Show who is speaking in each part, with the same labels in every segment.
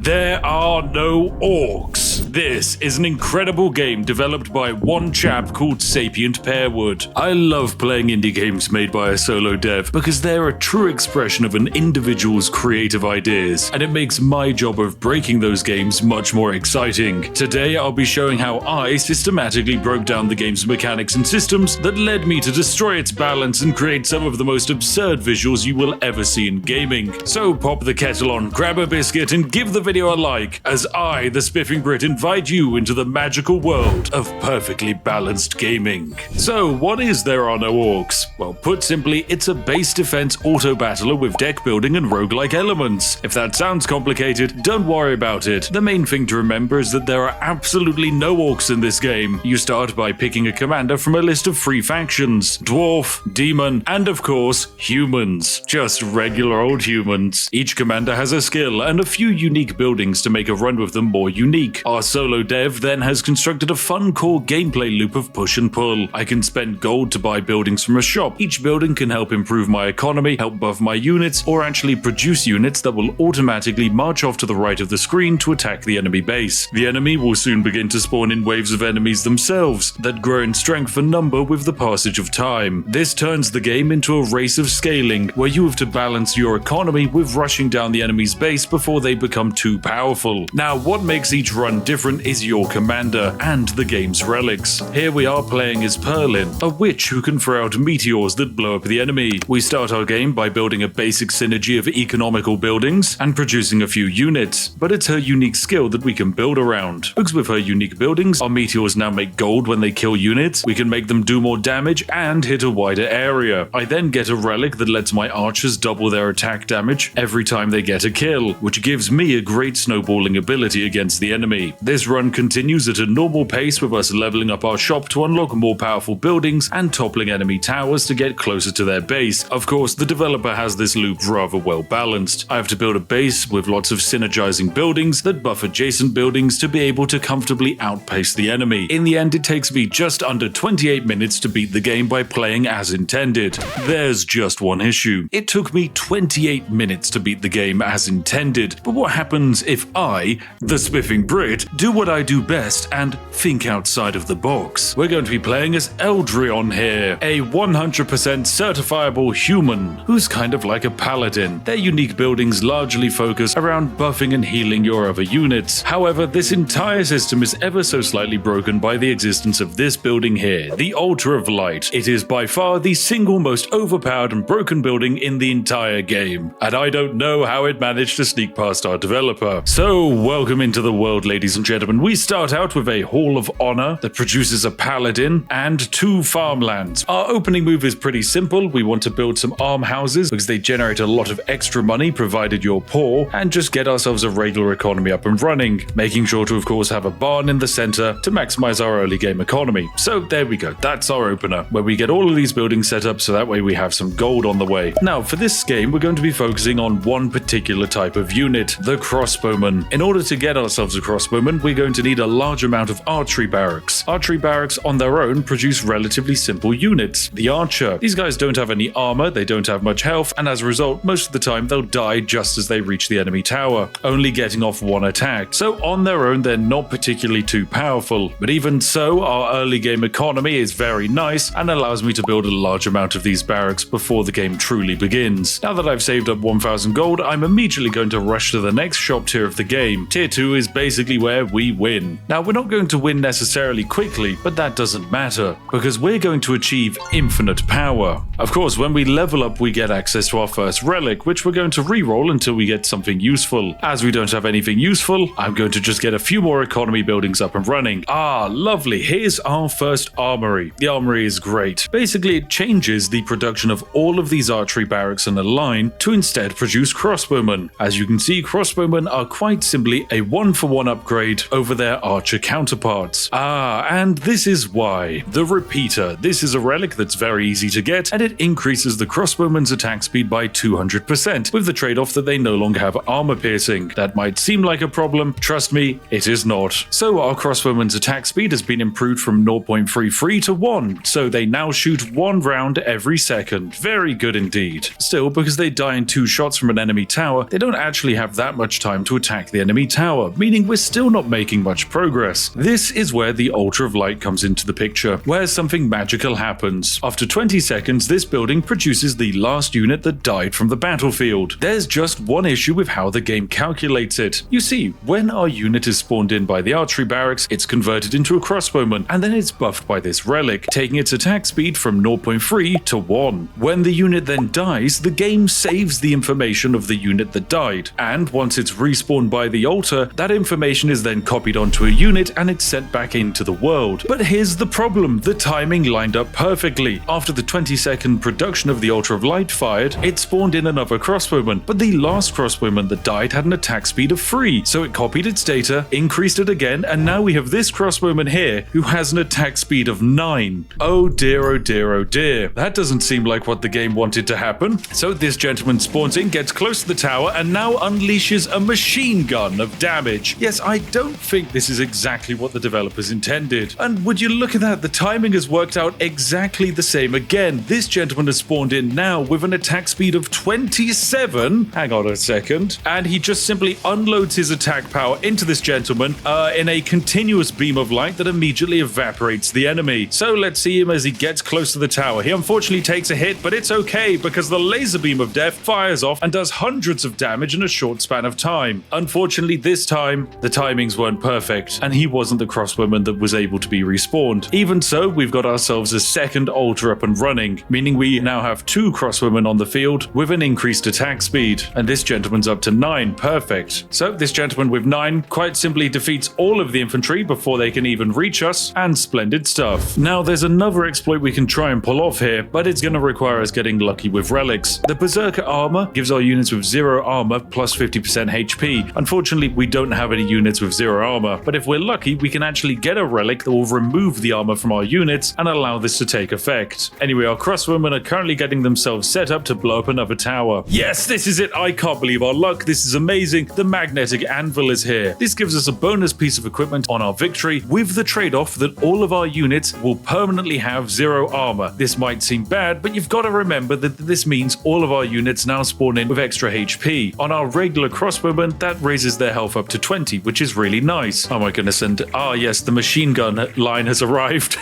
Speaker 1: There Are No Orcs. This is an incredible game developed by one chap called Sapient Pearwood. I love playing indie games made by a solo dev because they're a true expression of an individual's creative ideas, and it makes my job of breaking those games much more exciting. Today I'll be showing how I systematically broke down the game's mechanics and systems that led me to destroy its balance and create some of the most absurd visuals you will ever see in gaming. So pop the kettle on, grab a biscuit, and give the video a like, as I, the Spiffing Brit, invite you into the magical world of perfectly balanced gaming. So what is There Are No Orcs? Well, put simply, it's a base defense auto battler with deck building and roguelike elements. If that sounds complicated, don't worry about it. The main thing to remember is that there are absolutely no orcs in this game. You start by picking a commander from a list of 3 factions: dwarf, demon, and of course, humans. Just regular old humans. Each commander has a skill and a few unique buildings to make a run with them more unique. Our solo dev then has constructed a fun core gameplay loop of push and pull. I can spend gold to buy buildings from a shop. Each building can help improve my economy, help buff my units, or actually produce units that will automatically march off to the right of the screen to attack the enemy base. The enemy will soon begin to spawn in waves of enemies themselves that grow in strength and number with the passage of time. This turns the game into a race of scaling, where you have to balance your economy with rushing down the enemy's base before they become too powerful. Now, what makes each run different is your commander and the game's relics. Here we are playing as Perlin, a witch who can throw out meteors that blow up the enemy. We start our game by building a basic synergy of economical buildings and producing a few units, but it's her unique skill that we can build around. Because with her unique buildings, our meteors now make gold when they kill units, we can make them do more damage and hit a wider area. I then get a relic that lets my archers double their attack damage every time they get a kill, which gives me a great snowballing ability against the enemy. This run continues at a normal pace with us leveling up our shop to unlock more powerful buildings and toppling enemy towers to get closer to their base. Of course, the developer has this loop rather well balanced. I have to build a base with lots of synergizing buildings that buff adjacent buildings to be able to comfortably outpace the enemy. In the end, it takes me just under 28 minutes to beat the game by playing as intended. There's just one issue. It took me 28 minutes to beat the game as intended, but what happens if I, the Spiffing Brit, do what I do best and think outside of the box? We're going to be playing as Eldrion here, a 100% certifiable human who's kind of like a paladin. Their unique buildings largely focus around buffing and healing your other units. However, this entire system is ever so slightly broken by the existence of this building here, the Altar of Light. It is by far the single most overpowered and broken building in the entire game, and I don't know how it managed to sneak past our developer. So, welcome into the world, ladies and gentlemen. We start out with a Hall of Honor that produces a paladin and 2 farmlands. Our opening move is pretty simple. We want to build some arm houses because they generate a lot of extra money provided you're poor, and just get ourselves a regular economy up and running, making sure to of course have a barn in the center to maximize our early game economy. So there we go, that's our opener, where we get all of these buildings set up so that way we have some gold on the way. Now for this game we're going to be focusing on one particular type of unit, the crossbowman. In order to get ourselves a crossbowman, we're going to need a large amount of archery barracks. Archery barracks on their own produce relatively simple units. The archer, these guys don't have any armor, they don't have much health, and as a result most of the time they'll die just as they reach the enemy tower, only getting off 1 attack. So on their own they're not particularly too powerful, but even so our early game economy is very nice and allows me to build a large amount of these barracks before the game truly begins. Now that I've saved up 1000 gold, I'm immediately going to rush to the next shop tier of the game. Tier 2 is basically where we win. Now we're not going to win necessarily quickly, but that doesn't matter, because we're going to achieve infinite power. Of course, when we level up we get access to our first relic, which we're going to reroll until we get something useful. As we don't have anything useful, I'm going to just get a few more economy buildings up and running. Ah, lovely, here's our first armory. The armory is great. Basically it changes the production of all of these archery barracks in a line to instead produce crossbowmen. As you can see, crossbowmen are quite simply a 1-for-1 upgrade upgrade over their archer counterparts. And this is why. The Repeater. This is a relic that's very easy to get, and it increases the crossbowman's attack speed by 200%, with the trade-off that they no longer have armor piercing. That might seem like a problem, trust me, it is not. So our crossbowman's attack speed has been improved from 0.33 to 1, so they now shoot 1 round every second. Very good indeed. Still, because they die in 2 shots from an enemy tower, they don't actually have that much time to attack the enemy tower, meaning we're still not making much progress. This is where the Altar of Light comes into the picture, where something magical happens. After 20 seconds, this building produces the last unit that died from the battlefield. There's just one issue with how the game calculates it. You see, when our unit is spawned in by the archery barracks, it's converted into a crossbowman, and then it's buffed by this relic, taking its attack speed from 0.3 to 1. When the unit then dies, the game saves the information of the unit that died, and once it's respawned by the altar, that information is then copied onto a unit and it's sent back into the world. But here's the problem, the timing lined up perfectly. After the 20-second production of the Altar of Light fired, it spawned in another crossbowman, but the last crossbowman that died had an attack speed of 3, so it copied its data, increased it again, and now we have this crossbowman here who has an attack speed of 9. Oh dear, oh dear, oh dear. That doesn't seem like what the game wanted to happen. So this gentleman spawns in, gets close to the tower, and now unleashes a machine gun of damage. Yes, I don't think this is exactly what the developers intended. And would you look at that, the timing has worked out exactly the same again. This gentleman has spawned in now with an attack speed of 27. Hang on a second. And he just simply unloads his attack power into this gentleman in a continuous beam of light that immediately evaporates the enemy. So let's see him as he gets close to the tower. He unfortunately takes a hit, but it's okay because the laser beam of death fires off and does hundreds of damage in a short span of time. Unfortunately, this time, the timings weren't perfect, and he wasn't the crossbowman that was able to be respawned. Even so, we've got ourselves a second altar up and running, meaning we now have 2 crossbowmen on the field with an increased attack speed, and this gentleman's up to 9. Perfect. So this gentleman with 9 quite simply defeats all of the infantry before they can even reach us, and splendid stuff. Now there's another exploit we can try and pull off here, but it's going to require us getting lucky with relics. The Berserker armor gives our units with 0 armor plus 50% HP. Unfortunately, we don't have any units with 0 armor, but if we're lucky, we can actually get a relic that will remove the armor from our units and allow this to take effect. Anyway, our crossbowmen are currently getting themselves set up to blow up another tower. Yes, this is it. I can't believe our luck. This is amazing. The magnetic anvil is here. This gives us a bonus piece of equipment on our victory with the trade-off that all of our units will permanently have 0 armor. This might seem bad, but you've got to remember that this means all of our units now spawn in with extra HP. On our regular crossbowmen, that raises their health up to 20, which is really nice. Oh my goodness, and yes, the machine gun line has arrived.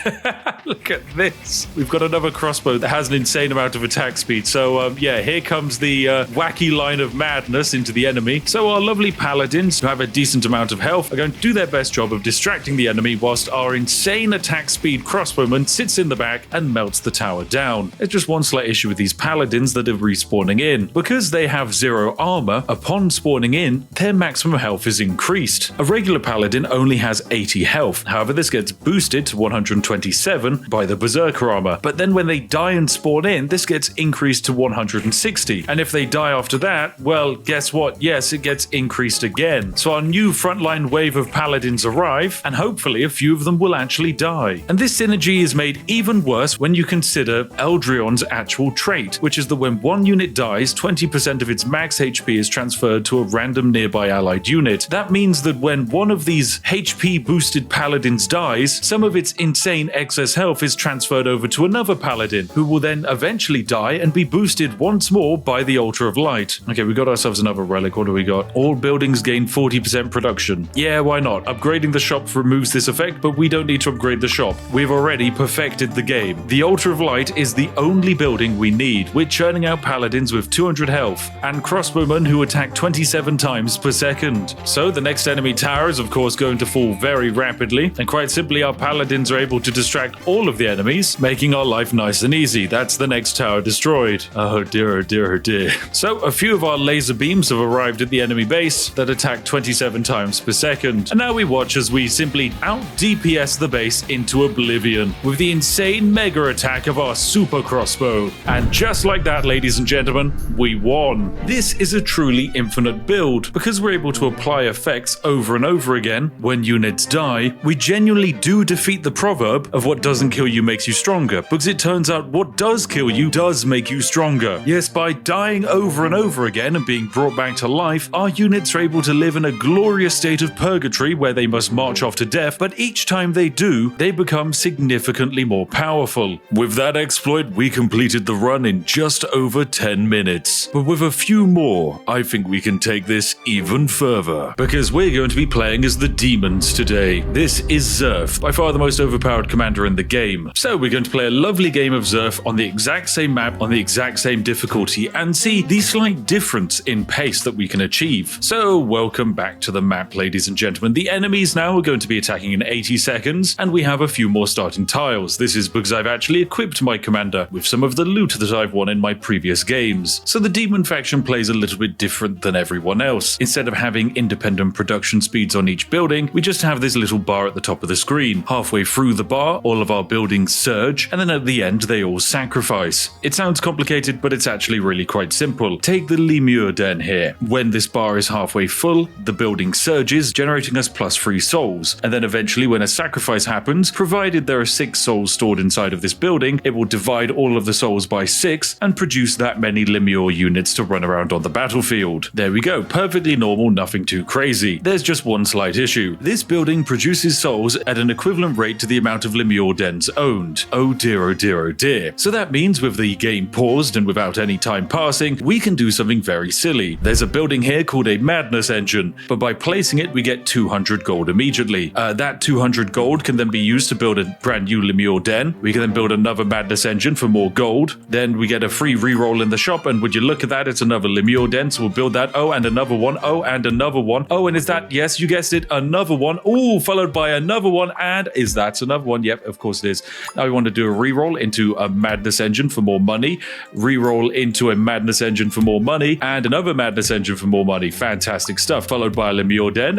Speaker 1: Look at this. We've got another crossbow that has an insane amount of attack speed. So yeah, here comes the wacky line of madness into the enemy. So our lovely paladins, who have a decent amount of health, are going to do their best job of distracting the enemy whilst our insane attack speed crossbowman sits in the back and melts the tower down. There's just one slight issue with these paladins that are respawning in. Because they have 0 armor, upon spawning in, their maximum health is increased. A regular paladin only has 80 health. However, this gets boosted to 127 by the Berserker armor. But then when they die and spawn in, this gets increased to 160. And if they die after that, well, guess what? Yes, it gets increased again. So our new frontline wave of paladins arrive, and hopefully a few of them will actually die. And this synergy is made even worse when you consider Eldrion's actual trait, which is that when one unit dies, 20% of its max HP is transferred to a random nearby allied unit. That means that when one of these HP boosted paladins dies, some of its insane excess health is transferred over to another paladin, who will then eventually die and be boosted once more by the Altar of Light. Okay, we got ourselves another relic. What do we got? All buildings gain 40% production. Yeah, why not? Upgrading the shop removes this effect, but we don't need to upgrade the shop. We've already perfected the game. The Altar of Light is the only building we need. We're churning out paladins with 200 health and crossbowmen who attack 27 times per second. So the next enemy tower is of course going to fall very rapidly, and quite simply our paladins are able to distract all of the enemies, making our life nice and easy. That's the next tower destroyed. Oh dear, oh dear, oh dear. So a few of our laser beams have arrived at the enemy base that attack 27 times per second, and now we watch as we simply out DPS the base into oblivion with the insane mega attack of our super crossbow. And just like that, ladies and gentlemen, we won. This is a truly infinite build because we're able to apply effects over and over again, when units die, we genuinely do defeat the proverb of what doesn't kill you makes you stronger, because it turns out what does kill you does make you stronger. Yes, by dying over and over again and being brought back to life, our units are able to live in a glorious state of purgatory where they must march off to death, but each time they do, they become significantly more powerful. With that exploit, we completed the run in just over 10 minutes. But with a few more, I think we can take this even further, because we're going to be playing as the demons today. This is Zerf, by far the most overpowered commander in the game. So we're going to play a lovely game of Zerf on the exact same map, on the exact same difficulty, and see the slight difference in pace that we can achieve. So welcome back to the map, ladies and gentlemen. The enemies now are going to be attacking in 80 seconds, and we have a few more starting tiles. This is because I've actually equipped my commander with some of the loot that I've won in my previous games. So the demon faction plays a little bit different than everyone else. Instead of having independent production speeds on each building, we just have this little bar at the top of the screen. Halfway through the bar, all of our buildings surge, and then at the end they all sacrifice. It sounds complicated, but it's actually really quite simple. Take the Lemur Den here. When this bar is halfway full, the building surges, generating us +3 souls, and then eventually when a sacrifice happens, provided there are 6 souls stored inside of this building, it will divide all of the souls by 6 and produce that many Lemur units to run around on the battlefield. There we go, perfectly normal, nothing too crazy. There's just one slight issue. This building produces souls at an equivalent rate to the amount of Lemur dens owned. Oh dear, oh dear, oh dear. So that means with the game paused and without any time passing, we can do something very silly. There's a building here called a Madness Engine, but by placing it, we get 200 gold immediately. That 200 gold can then be used to build a brand new Lemur Den. We can then build another Madness Engine for more gold. Then we get a free reroll in the shop, and would you look at that, it's another Lemur Den, so we'll build that. Oh, and another one. Oh, and another one. Oh, and is that, yes, you guessed it, another one. Oh, followed by another one, and is that another one? Yep, of course it is. Now we want to do a reroll into a Madness Engine for more money, reroll into a Madness Engine for more money, and another Madness Engine for more money. Fantastic stuff. Followed by a Lemur Den,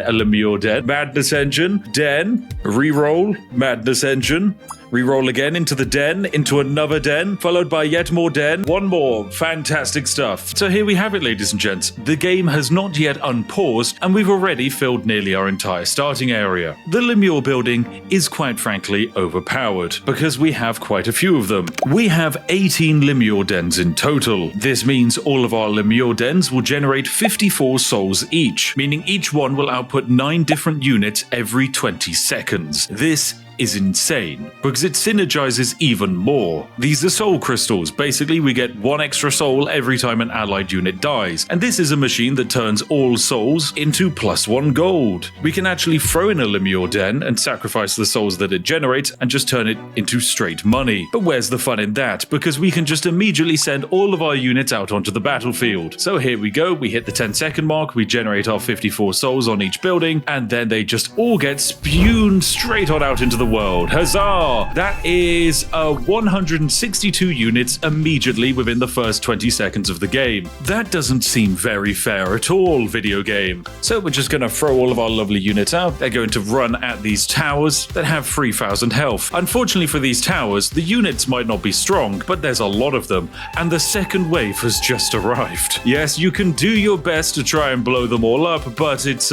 Speaker 1: Madness Engine, Den, reroll, Madness Engine, reroll again into the den, into another den, followed by yet more den, one more. Fantastic stuff. So here we have it, ladies and gents. The game has not yet unpaused, and we've already filled nearly our entire starting area. The Lemur building is quite frankly overpowered, because we have quite a few of them. We have 18 Lemur dens in total. This means all of our Lemur dens will generate 54 souls each, meaning each one will output 9 different units every 20 seconds. This is insane, because it synergizes even more. These are soul crystals. Basically, we get 1 extra soul every time an allied unit dies, and this is a machine that turns all souls into +1 gold. We can actually throw in a Lemur Den and sacrifice the souls that it generates and just turn it into straight money. But where's the fun in that? Because we can just immediately send all of our units out onto the battlefield. So here we go, we hit the 10-second mark, we generate our 54 souls on each building, and then they just all get spewed straight on out into the world. Huzzah! That is 162 units immediately within the first 20 seconds of the game. That doesn't seem very fair at all, video game. So we're just going to throw all of our lovely units out. They're going to run at these towers that have 3,000 health. Unfortunately for these towers, the units might not be strong, but there's a lot of them, and the second wave has just arrived. Yes, you can do your best to try and blow them all up, but it's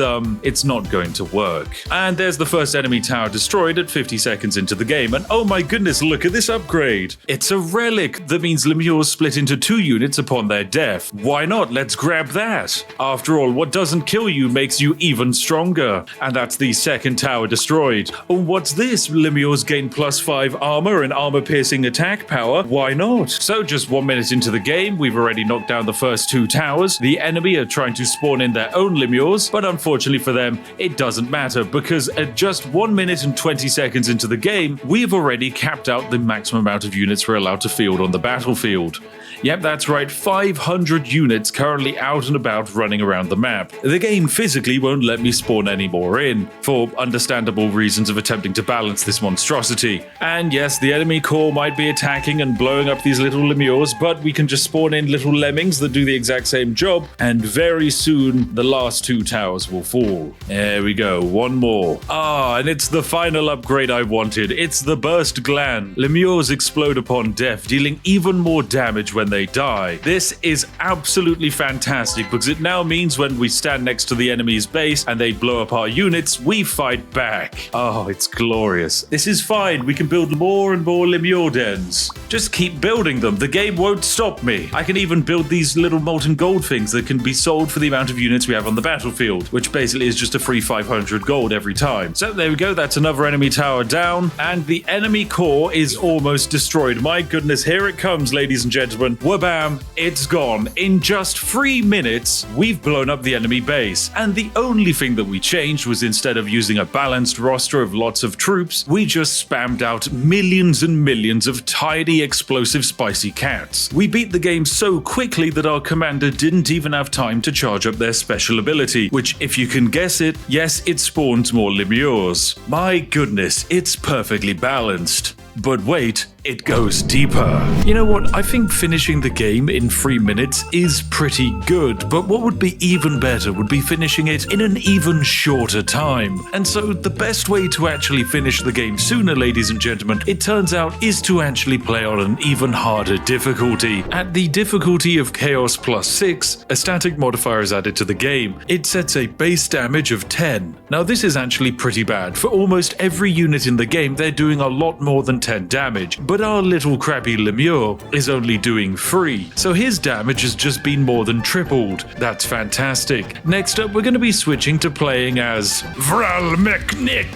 Speaker 1: not going to work. And there's the first enemy tower destroyed at 50 seconds into the game, and oh my goodness, look at this upgrade. It's a relic. That means Lemurs split into 2 units upon their death. Why not? Let's grab that. After all, what doesn't kill you makes you even stronger. And that's the second tower destroyed. Oh, what's this? Lemurs gain +5 armor and armor-piercing attack power. Why not? So just 1 minute into the game, we've already knocked down the first 2 towers. The enemy are trying to spawn in their own Lemurs, but unfortunately for them, it doesn't matter, because at just 1 minute and 20 seconds into the game, we've already capped out the maximum amount of units we're allowed to field on the battlefield. Yep, that's right, 500 units currently out and about running around the map. The game physically won't let me spawn any more in, for understandable reasons of attempting to balance this monstrosity. And yes, the enemy core might be attacking and blowing up these little Lemurs, but we can just spawn in little lemmings that do the exact same job, and very soon the last 2 towers will fall. There we go, one more. And it's the final upgrade trait I wanted. It's the burst gland. Lemures explode upon death, dealing even more damage when they die. This is absolutely fantastic because it now means when we stand next to the enemy's base and they blow up our units, we fight back. Oh, it's glorious. This is fine. We can build more and more lemure dens. Just keep building them. The game won't stop me. I can even build these little molten gold things that can be sold for the amount of units we have on the battlefield, which basically is just a free 500 gold every time. So there we go. That's another enemy tower down, and the enemy core is almost destroyed. My goodness, here it comes, ladies and gentlemen. Wabam, it's gone. In just 3 minutes, we've blown up the enemy base, and the only thing that we changed was instead of using a balanced roster of lots of troops, we just spammed out millions and millions of tiny explosive spicy cats. We beat the game so quickly that our commander didn't even have time to charge up their special ability, which, if you can guess it, yes, it spawns more lemures. My goodness, it's perfectly balanced. But wait, it goes deeper. You know what? I think finishing the game in 3 minutes is pretty good, but what would be even better would be finishing it in an even shorter time. And so the best way to actually finish the game sooner, ladies and gentlemen, it turns out, is to actually play on an even harder difficulty. At the difficulty of Chaos plus 6, a static modifier is added to the game. It sets a base damage of 10. Now this is actually pretty bad. For almost every unit in the game, they're doing a lot more than 10 damage, but our little crappy lemure is only doing 3, so his damage has just been more than tripled. That's fantastic. Next up, we're going to be switching to playing as Vralmeknik.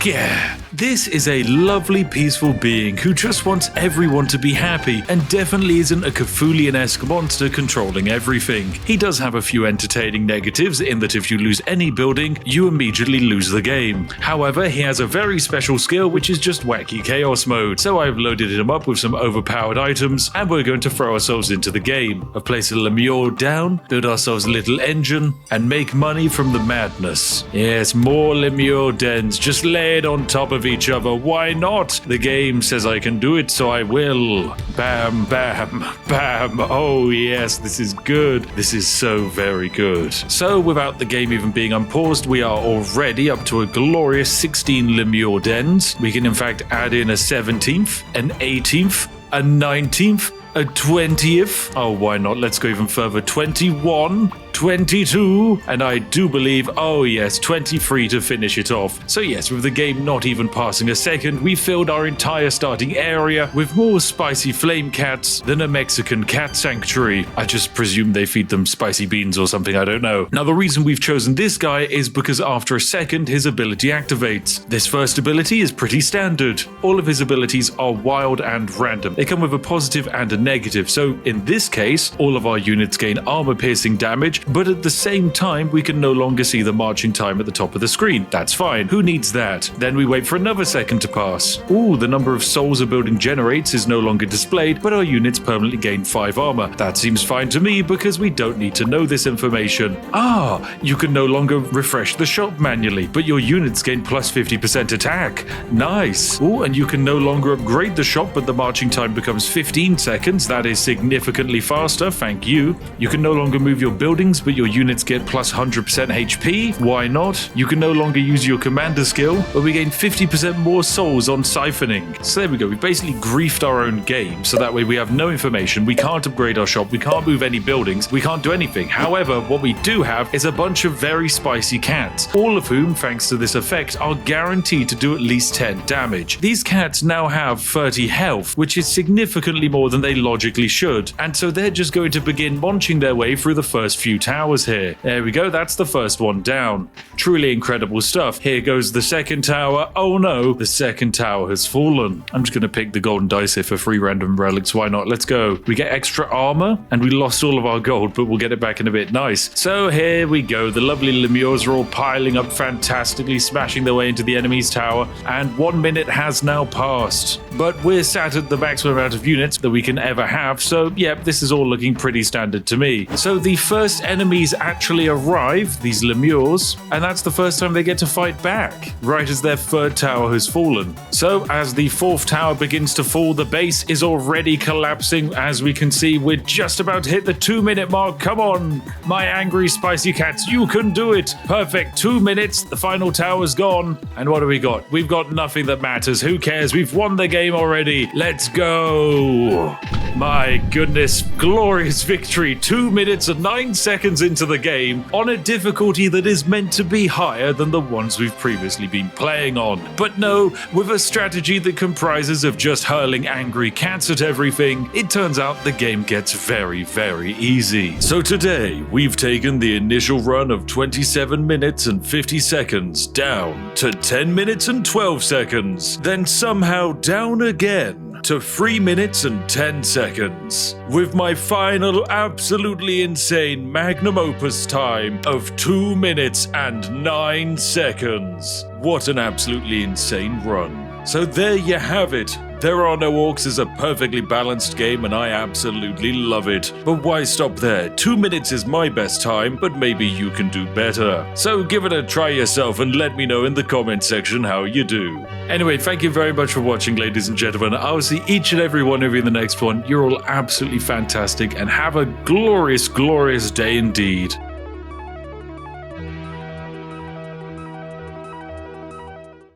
Speaker 1: This is a lovely, peaceful being who just wants everyone to be happy and definitely isn't a Cthulhian-esque monster controlling everything. He does have a few entertaining negatives in that if you lose any building, you immediately lose the game. However, he has a very special skill which is just wacky chaos mode, so I've loaded him up with some overpowered items and we're going to throw ourselves into the game. I've placed a lemure down, build ourselves a little engine, and make money from the madness. Yes, more lemure dens, just lay it on top of each other. Why not? The game says I can do it, so I will. Bam, bam, bam. Oh yes, this is good. This is so very good. So without the game even being unpaused, we are already up to a glorious 16 lemure dens. We can in fact add in a 17th, an 18th, a 19th, a 20th. Oh, why not? Let's go even further. 21, 22, and I do believe, oh yes, 23 to finish it off. So yes, with the game not even passing a second, we filled our entire starting area with more spicy flame cats than a Mexican cat sanctuary. I just presume they feed them spicy beans or something, I don't know. Now the reason we've chosen this guy is because after a second, his ability activates. This first ability is pretty standard. All of his abilities are wild and random. They come with a positive and a negative, so in this case, all of our units gain armor-piercing damage, but at the same time, we can no longer see the marching time at the top of the screen. That's fine. Who needs that? Then we wait for another second to pass. Ooh, the number of souls a building generates is no longer displayed, but our units permanently gain 5 armor. That seems fine to me because we don't need to know this information. Ah, you can no longer refresh the shop manually, but your units gain plus 50% attack. Nice. Ooh, and you can no longer upgrade the shop, but the marching time becomes 15 seconds. That is significantly faster, thank you. You can no longer move your buildings, but your units get plus 100% HP. Why not? You can no longer use your commander skill, but we gain 50% more souls on siphoning. So there we go, we basically griefed our own game, so that way we have no information, we can't upgrade our shop, we can't move any buildings, we can't do anything. However, what we do have is a bunch of very spicy cats, all of whom, thanks to this effect, are guaranteed to do at least 10 damage. These cats now have 30 health, which is significantly more than they logically should, and so they're just going to begin munching their way through the first few towers here. There we go, that's the first one down. Truly incredible stuff. Here goes the second tower. Oh no, the second tower has fallen. I'm just going to pick the golden dice here for 3 random relics. Why not? Let's go. We get extra armor, and we lost all of our gold, but we'll get it back in a bit. Nice. So here we go. The lovely lemures are all piling up fantastically, smashing their way into the enemy's tower, and 1 minute has now passed. But we're sat at the maximum amount of units that we can ever have, so yep, this is all looking pretty standard to me. So the first enemies actually arrive, these lemures, and that's the first time they get to fight back, right as their third tower has fallen. So as the fourth tower begins to fall, the base is already collapsing. As we can see, we're just about to hit the 2-minute mark. Come on, my angry spicy cats, you can do it. Perfect, 2 minutes, the final tower's gone. And what do we got? We've got nothing that matters. Who cares? We've won the game already. Let's go. My goodness, glorious victory. 2 minutes and 9 seconds into the game on a difficulty that is meant to be higher than the ones we've previously been playing on. But no, with a strategy that comprises of just hurling angry cats at everything, it turns out the game gets very, very easy. So today, we've taken the initial run of 27 minutes and 50 seconds down to 10 minutes and 12 seconds, then somehow down again to 3 minutes and 10 seconds, with my final absolutely insane magnum opus time of 2 minutes and 9 seconds. What an absolutely insane run. So there you have it. There Are No Orcs is a perfectly balanced game and I absolutely love it. But why stop there? 2 minutes is my best time, but maybe you can do better. So give it a try yourself and let me know in the comment section how you do. Anyway, thank you very much for watching, ladies and gentlemen. I will see each and every one of you in the next one. You're all absolutely fantastic and have a glorious, glorious day indeed.